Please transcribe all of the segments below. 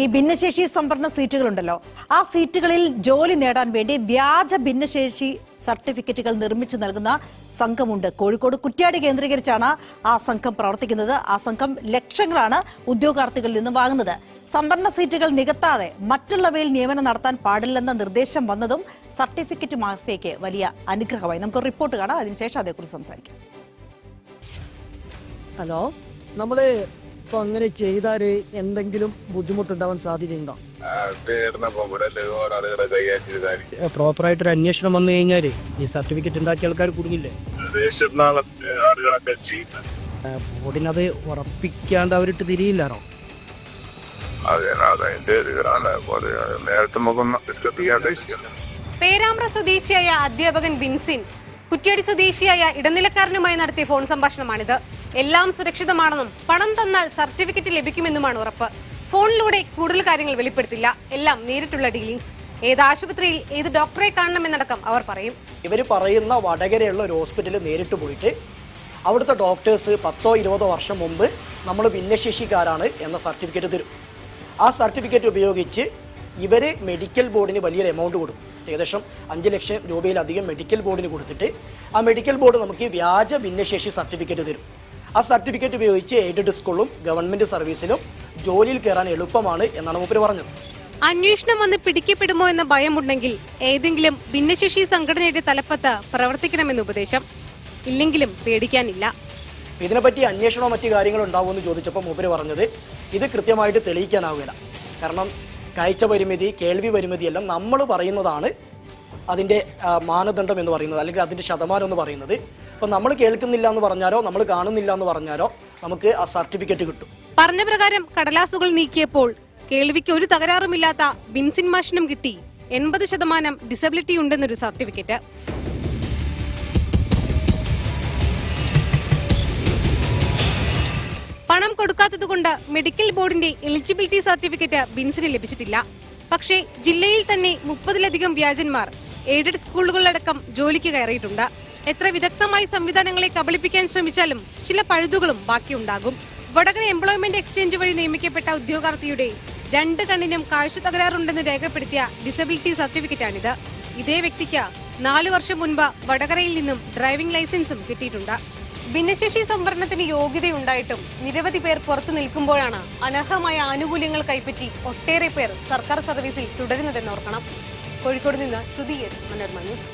ഈ ഭിന്നശേഷി സംവരണ സീറ്റുകളുണ്ടല്ലോ, ആ സീറ്റുകളിൽ ജോലി നേടാൻ വേണ്ടി വ്യാജ ഭിന്നശേഷി സർട്ടിഫിക്കറ്റുകൾ നിർമ്മിച്ചു നൽകുന്ന സംഘമുണ്ട്. കോഴിക്കോട് കുറ്റ്യാടി കേന്ദ്രീകരിച്ചാണ് ആ സംഘം പ്രവർത്തിക്കുന്നത്. ആ സംഘം ലക്ഷങ്ങളാണ് ഉദ്യോഗാർത്ഥികളിൽ നിന്ന് വാങ്ങുന്നത്. സംവരണ സീറ്റുകൾ നികത്താതെ മറ്റുള്ളവയിൽ നിയമനം നടത്താൻ പാടില്ലെന്ന നിർദ്ദേശം വന്നതും സർട്ടിഫിക്കറ്റ് മാഫിയയ്ക്ക് വലിയ അനുഗ്രഹമായി. നമുക്ക് റിപ്പോർട്ട് കാണാം, അതിനുശേഷം അതേക്കുറിച്ച് സംസാരിക്കാം. ഹലോ, നമ്മള് ഇപ്പൊ അങ്ങനെ ചെയ്താല് എന്തെങ്കിലും ബുദ്ധിമുട്ടുണ്ടാവാൻ സാധ്യതയുണ്ടോ? പ്രോപ്പറായിട്ടൊരു അന്വേഷണം വന്നു കഴിഞ്ഞാല് ഈ സർട്ടിഫിക്കറ്റ് ഉണ്ടാക്കിയ ആൾക്കാർ കുടുങ്ങില്ലേ? ബോർഡിനത് ഉറപ്പിക്കാണ്ട് അവരിട്ട് തിരിയില്ലാണോ? പേരാമ്പ്ര സ്വദേശിയായ അധ്യാപകൻ വിൻസിൻ കുറ്റ്യാടി സ്വദേശിയായ ഇടനിലക്കാരനുമായി നടത്തിയ ഫോൺ സംഭാഷണമാണിത്. എല്ലാം സുരക്ഷിതമാണെന്നും പണം തന്നാൽ സർട്ടിഫിക്കറ്റ് ലഭിക്കുമെന്നുമാണ് ഉറപ്പ്. ഫോണിലൂടെ കൂടുതൽ കാര്യങ്ങൾ വെളിപ്പെടുത്തില്ല. എല്ലാം നേരിട്ടുള്ള ഡീലിംഗ്സ്. ഏത് ആശുപത്രിയിൽ ഏത് ഡോക്ടറെ കാണണമെന്നടക്കം അവർ പറയും. ഇവർ പറയുന്ന വടകരയുള്ള ഒരു ഹോസ്പിറ്റലിൽ നേരിട്ട് പോയിട്ട് അവിടുത്തെ ഡോക്ടേഴ്സ് 10-20 വർഷം മുമ്പ് നമ്മൾ ഭിന്നശേഷിക്കാരാണ് എന്ന സർട്ടിഫിക്കറ്റ് തരും. ആ സർട്ടിഫിക്കറ്റ് ഉപയോഗിച്ച് ഇവർ മെഡിക്കൽ ബോർഡിന് വലിയൊരു എമൗണ്ട് കൊടുക്കും. ഏകദേശം 5 ലക്ഷം രൂപയിലധികം മെഡിക്കൽ ബോർഡിന് കൊടുത്തിട്ട് ആ മെഡിക്കൽ ബോർഡ് നമുക്ക് വ്യാജ ഭിന്നശേഷി സർട്ടിഫിക്കറ്റ് തരും. ആ സർട്ടിഫിക്കറ്റ് ഉപയോഗിച്ച് എയ്ഡഡ് സ്കൂളിലും ഗവൺമെന്റ് സർവീസിലും ജോലിയിൽ കയറാൻ എളുപ്പമാണ് എന്നാണ് മൂപ്പര് പറഞ്ഞത്. അന്വേഷണം വന്ന് പിടിക്കപ്പെടുമോ എന്ന ഭയമുണ്ടെങ്കിൽ ഏതെങ്കിലും ഭിന്നശേഷി സംഘടനയുടെ തലപ്പത്ത് പ്രവർത്തിക്കണമെന്ന് ഉപദേശം. ഇല്ലെങ്കിലും പേടിക്കാനില്ല. ഇതിനെപ്പറ്റി അന്വേഷണമോ മറ്റു കാര്യങ്ങളും ഉണ്ടാവുമെന്ന് ചോദിച്ചപ്പോൾ മൂപ്പര് പറഞ്ഞത് ഇത് കൃത്യമായിട്ട് തെളിയിക്കാനാവില്ല. കാരണം കാഴ്ച പരിമിതി, കേൾവി പരിമിതി എല്ലാം നമ്മൾ പറയുന്നതാണ് അതിൻ്റെ മാനദണ്ഡം എന്ന് പറയുന്നത്, അല്ലെങ്കിൽ അതിൻ്റെ ശതമാനം എന്ന് പറയുന്നത്. അപ്പം നമ്മൾ കേൾക്കുന്നില്ല എന്ന് പറഞ്ഞാലോ നമ്മൾ കാണുന്നില്ല എന്ന് പറഞ്ഞാലോ നമുക്ക് ആ സർട്ടിഫിക്കറ്റ് കിട്ടും. പറഞ്ഞ പ്രകാരം കടലാസുകൾ നീക്കിയപ്പോൾ കേൾവിക്ക് ഒരു തകരാറുമില്ലാത്ത വിൻസിൻ മാഷിനും കിട്ടി 80% ഡിസബിലിറ്റി ഉണ്ടെന്നൊരു സർട്ടിഫിക്കറ്റ്. പണം കൊടുക്കാത്തതുകൊണ്ട് മെഡിക്കൽ ബോർഡിന്റെ എലിജിബിലിറ്റി സർട്ടിഫിക്കറ്റ് ബിൻസിന് ലഭിച്ചിട്ടില്ല. പക്ഷേ ജില്ലയിൽ തന്നെ 30-ലധികം വ്യാജന്മാർ എയ്ഡഡ് സ്കൂളുകളിലടക്കം ജോലിക്ക് കയറിയിട്ടുണ്ട്. എത്ര വിദഗ്ധമായി സംവിധാനങ്ങളെ കബളിപ്പിക്കാൻ ശ്രമിച്ചാലും ചില പഴുതുകളും ബാക്കിയുണ്ടാകും. വടകര എംപ്ലോയ്മെന്റ് എക്സ്ചേഞ്ച് വഴി നിയമിക്കപ്പെട്ട ഉദ്യോഗാർത്ഥിയുടെ 2 കണ്ണിനും കാഴ്ച തകരാറുണ്ടെന്ന് രേഖപ്പെടുത്തിയ ഡിസബിലിറ്റി സർട്ടിഫിക്കറ്റാണിത്. ഇതേ വ്യക്തിക്ക് 4 വർഷം മുൻപ് വടകരയിൽ നിന്നും ഡ്രൈവിംഗ് ലൈസൻസും കിട്ടിയിട്ടുണ്ട്. ഭിന്നശേഷി സംവരണത്തിന് യോഗ്യതയുണ്ടായിട്ടും നിരവധി പേർ പുറത്തു നിൽക്കുമ്പോഴാണ് അനർഹമായ ആനുകൂല്യങ്ങൾ കൈപ്പറ്റി ഒട്ടേറെ പേർ സർക്കാർ സർവീസിൽ തുടരുന്നതെന്ന് ഓർക്കണം. കോഴിക്കോട് നിന്ന് ശ്രുതി എസ്, മനോരമ ന്യൂസ്.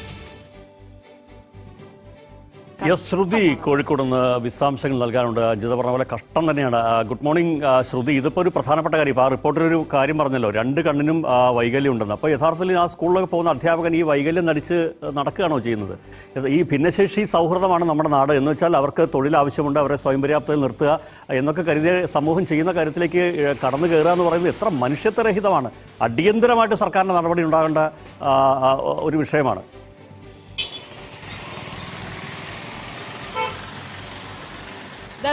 ശ്രുതി കോഴിക്കോട് നിന്ന് വിശദാംശങ്ങൾ നൽകാനുണ്ട്. അജിത പറഞ്ഞ പോലെ കഷ്ടം തന്നെയാണ്. ഗുഡ് മോർണിംഗ് ശ്രുതി. ഇതിപ്പോൾ ഒരു പ്രധാനപ്പെട്ട കാര്യം, ഇപ്പോൾ ആ റിപ്പോർട്ടറൊരു കാര്യം പറഞ്ഞല്ലോ, 2 കണ്ണിനും വൈകല്യം ഉണ്ടെന്ന്. അപ്പോൾ യഥാർത്ഥത്തിൽ ആ സ്കൂളിലൊക്കെ പോകുന്ന അധ്യാപകൻ ഈ വൈകല്യം നടിച്ച് നടക്കുകയാണോ ചെയ്യുന്നത്? ഈ ഭിന്നശേഷി സൗഹൃദമാണ് നമ്മുടെ നാട് എന്ന് വെച്ചാൽ അവർക്ക് തൊഴിൽ ആവശ്യമുണ്ട്, അവരെ സ്വയം പര്യാപ്തതയിൽ നിർത്തുക എന്നൊക്കെ കരുതിയ സമൂഹം ചെയ്യുന്ന കാര്യത്തിലേക്ക് കടന്നു കയറുക എന്ന് പറയുന്നത് എത്ര മനുഷ്യത്വരഹിതമാണ്. അടിയന്തരമായിട്ട് സർക്കാരിൻ്റെ നടപടി ഉണ്ടാകേണ്ട ഒരു വിഷയമാണ്.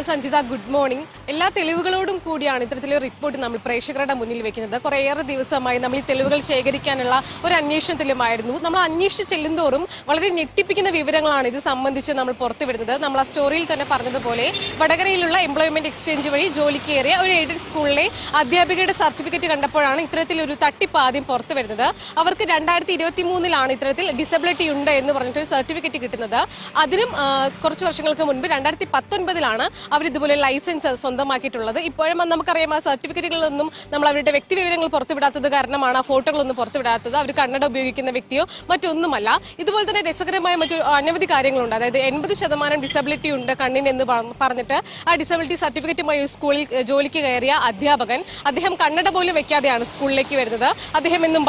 Sanjitha, good morning. എല്ലാ തെളിവുകളോടും കൂടിയാണ് ഇത്തരത്തിലൊരു റിപ്പോർട്ട് നമ്മൾ പ്രേക്ഷകരുടെ മുന്നിൽ വെക്കുന്നത്. കുറേയേറെ ദിവസമായി നമ്മൾ ഈ തെളിവുകൾ ശേഖരിക്കാനുള്ള ഒരു അന്വേഷണത്തിലുമായിരുന്നു. നമ്മൾ അന്വേഷിച്ച് ചെല്ലുന്തോറും വളരെ ഞെട്ടിപ്പിക്കുന്ന വിവരങ്ങളാണ് ഇത് സംബന്ധിച്ച് നമ്മൾ പുറത്തുവിടുന്നത്. നമ്മൾ ആ സ്റ്റോറിയിൽ തന്നെ പറഞ്ഞതുപോലെ വടകരയിലുള്ള എംപ്ലോയ്മെന്റ് എക്സ്ചേഞ്ച് വഴി ജോലിക്ക് കയറിയ ഒരു എയ്ഡഡ് സ്കൂളിലെ അധ്യാപികയുടെ സർട്ടിഫിക്കറ്റ് കണ്ടപ്പോഴാണ് ഇത്തരത്തിലൊരു തട്ടിപ്പ് ആദ്യം പുറത്തു വരുന്നത്. അവർക്ക് 2023 ഇത്തരത്തിൽ ഡിസബിലിറ്റി ഉണ്ട് എന്ന് പറഞ്ഞിട്ടൊരു സർട്ടിഫിക്കറ്റ് കിട്ടുന്നത്. അതിനും കുറച്ച് വർഷങ്ങൾക്ക് മുൻപ് 2019 അവർ ഇതുപോലെ ലൈസൻസ് സ്വന്തമാക്കിയിട്ടുള്ളത്. ഇപ്പോഴും നമുക്കറിയാം ആ സർട്ടിഫിക്കറ്റുകളൊന്നും നമ്മൾ അവരുടെ വ്യക്തി വിവരങ്ങൾ പുറത്തുവിടാത്തത് കാരണമാണ് ആ ഫോട്ടോകളൊന്നും പുറത്തുവിടാത്തത്. അവർ കണ്ണട ഉപയോഗിക്കുന്ന വ്യക്തിയോ മറ്റൊന്നുമല്ല. ഇതുപോലെ തന്നെ രസകരമായ മറ്റു അനവധി കാര്യങ്ങളുണ്ട്. അതായത് 80% ഡിസബിലിറ്റി ഉണ്ട് കണ്ണിന് എന്ന് പറഞ്ഞിട്ട് ആ ഡിസബിലിറ്റി സർട്ടിഫിക്കറ്റുമായി സ്കൂളിൽ ജോലിക്ക് കയറിയ അധ്യാപകൻ, അദ്ദേഹം കണ്ണട പോലും വെക്കാതെയാണ് സ്കൂളിലേക്ക് വരുന്നത്. അദ്ദേഹം എന്നും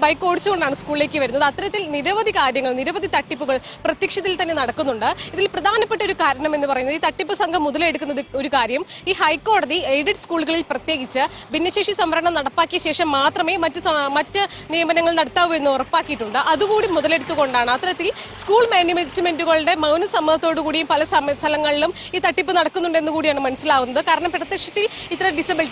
ബൈക്ക് ഓടിച്ചുകൊണ്ടാണ് സ്കൂളിലേക്ക് വരുന്നത്. അത്തരത്തിൽ നിരവധി കാര്യങ്ങൾ, നിരവധി തട്ടിപ്പുകൾ പ്രത്യക്ഷത്തിൽ തന്നെ നടക്കുന്നുണ്ട്. ഇതിൽ പ്രധാനപ്പെട്ട ഒരു കാരണം എന്ന് പറയുന്നത് ഈ തട്ടിപ്പ് സംഘം മുതലെടുക്കുന്നത് ഒരു കാര്യം, ഈ ഹൈക്കോടതി എയ്ഡഡ് സ്കൂളുകളിൽ പ്രത്യേകിച്ച് ഭിന്നശേഷി സംവരണം നടപ്പാക്കിയ ശേഷം മാത്രമേ മറ്റ് നിയമനങ്ങൾ നടത്താവൂ എന്ന് ഉറപ്പാക്കിയിട്ടുണ്ട്. അതുകൂടി മുതലെടുത്തുകൊണ്ടാണ് അത്തരത്തിൽ സ്കൂൾ മാനേജ്മെന്റുകളുടെ മൗനസമ്മതത്തോടു കൂടിയും പല സ്ഥലങ്ങളിലും ഈ തട്ടിപ്പ് നടക്കുന്നുണ്ടെന്ന് കൂടിയാണ് മനസ്സിലാവുന്നത്. കാരണം പ്രത്യക്ഷത്തിൽ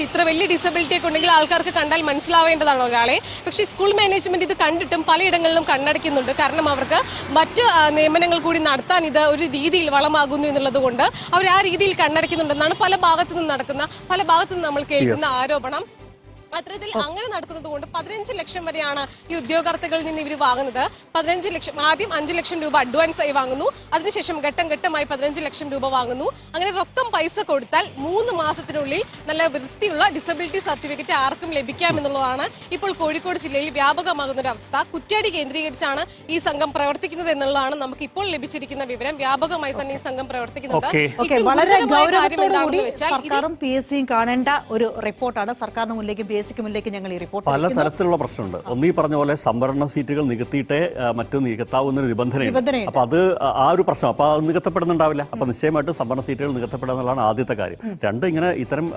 ഇത്ര വലിയ ഡിസബിലിറ്റി ഒക്കെ ഉണ്ടെങ്കിൽ ആൾക്കാർക്ക് കണ്ടാൽ മനസ്സിലാവേണ്ടതാണ് ഒരാളെ. പക്ഷേ സ്കൂൾ മാനേജ്മെന്റ് ഇത് കണ്ടിട്ടും പലയിടങ്ങളിലും കണ്ണടയ്ക്കുന്നുണ്ട്. കാരണം അവർക്ക് മറ്റു നിയമനങ്ങൾ കൂടി നടത്താൻ ഇത് ഒരു രീതിയിൽ വളമാകുന്നു എന്നുള്ളത് കൊണ്ട് അവർ ആ രീതിയിൽ കണ്ണടയ്ക്കുന്നുണ്ടെന്നാണ് പല ഭാഗത്തു നിന്ന് നമ്മൾ കേൾക്കുന്ന ആരോപണം. അത്തരത്തിൽ അങ്ങനെ നടക്കുന്നത് കൊണ്ട് 15 ലക്ഷം വരെയാണ് ഈ ഉദ്യോഗാർത്ഥികളിൽ നിന്ന് ഇവർ വാങ്ങുന്നത്. 15 ലക്ഷം, ആദ്യം 5 ലക്ഷം രൂപ അഡ്വാൻസ് ആയി വാങ്ങുന്നു, അതിനുശേഷം ഘട്ടം ഘട്ടമായി 15 ലക്ഷം രൂപ വാങ്ങുന്നു. അങ്ങനെ റൊക്കം പൈസ കൊടുത്താൽ 3 മാസത്തിനുള്ളിൽ നല്ല വൃത്തിയുള്ള ഡിസബിലിറ്റി സർട്ടിഫിക്കറ്റ് ആർക്കും ലഭിക്കാമെന്നുള്ളതാണ് ഇപ്പോൾ കോഴിക്കോട് ജില്ലയിൽ വ്യാപകമാകുന്ന ഒരു അവസ്ഥ. കുറ്റ്യാടി കേന്ദ്രീകരിച്ചാണ് ഈ സംഘം പ്രവർത്തിക്കുന്നത് എന്നുള്ളതാണ് നമുക്ക് ഇപ്പോൾ ലഭിച്ചിരിക്കുന്ന വിവരം. വ്യാപകമായി തന്നെ ഈ സംഘം പ്രവർത്തിക്കുന്നുണ്ട്. വളരെ ഗൗരവത്തോടുകൂടി സർക്കാരും PSC യും കാണേണ്ട ഒരു റിപ്പോർട്ടാണ്. സർക്കാരിന് മുന്നിലേക്കും PSC ക്ക് മുന്നിലേക്ക് ഞങ്ങൾ ഈ റിപ്പോർട്ട് പല തരത്തിലുള്ള പ്രശ്നമുണ്ട്. ഒന്നീ പറഞ്ഞ പോലെ സംവരണ സീറ്റുകൾ നികത്തിയിട്ടേ മറ്റു നികത്താവുന്ന ഒരു നിബന്ധനയുണ്ട്. അപ്പൊ അത് ആ ഒരു പ്രശ്നം, അപ്പൊ അത് നികത്തപ്പെടുന്നുണ്ടാവില്ല. അപ്പൊ നിശ്ചയമായിട്ടും സംവരണ സീറ്റുകൾ നികത്തപ്പെടുക എന്നുള്ളതാണ് ആദ്യത്തെ കാര്യം. രണ്ട്, ഇങ്ങനെ ഇത്തരം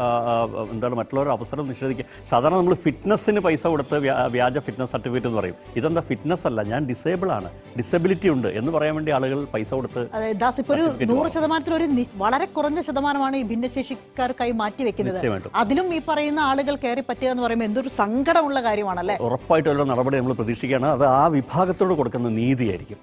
എന്താണ് മറ്റുള്ളവർ അവസരം നിഷേധിക്കുക. സാധാരണ നമ്മൾ ഫിറ്റ്നസിന് പൈസ കൊടുത്ത് വ്യാജ ഫിറ്റ്നസ് സർട്ടിഫിക്കറ്റ് എന്ന് പറയും. ഇതെന്താ ഫിറ്റ്നസ് അല്ല, ഞാൻ ഡിസേബിൾ ആണ്, ഡിസബിലിറ്റി ഉണ്ട് എന്ന് പറയാൻ വേണ്ടി ആളുകൾ പൈസ കൊടുത്ത്. ഇപ്പൊ ഒരു 100% ഒരു വളരെ കുറഞ്ഞ ശതമാനമാണ് ഈ ഭിന്നശേഷിക്കാർക്കായി മാറ്റിവെക്കുന്നത്. അതിലും ഈ പറയുന്ന ആളുകൾ കയറി പറ്റുക എന്ന് പറയുമ്പോൾ എന്തൊരു സങ്കടമുള്ള കാര്യമാണല്ലേ. ഉറപ്പായിട്ടുള്ള നടപടി നമ്മൾ പ്രതീക്ഷിക്കുകയാണ്. അത് ആ വിഭാഗത്തോട് കൊടുക്കുന്ന നീതിയായിരിക്കും.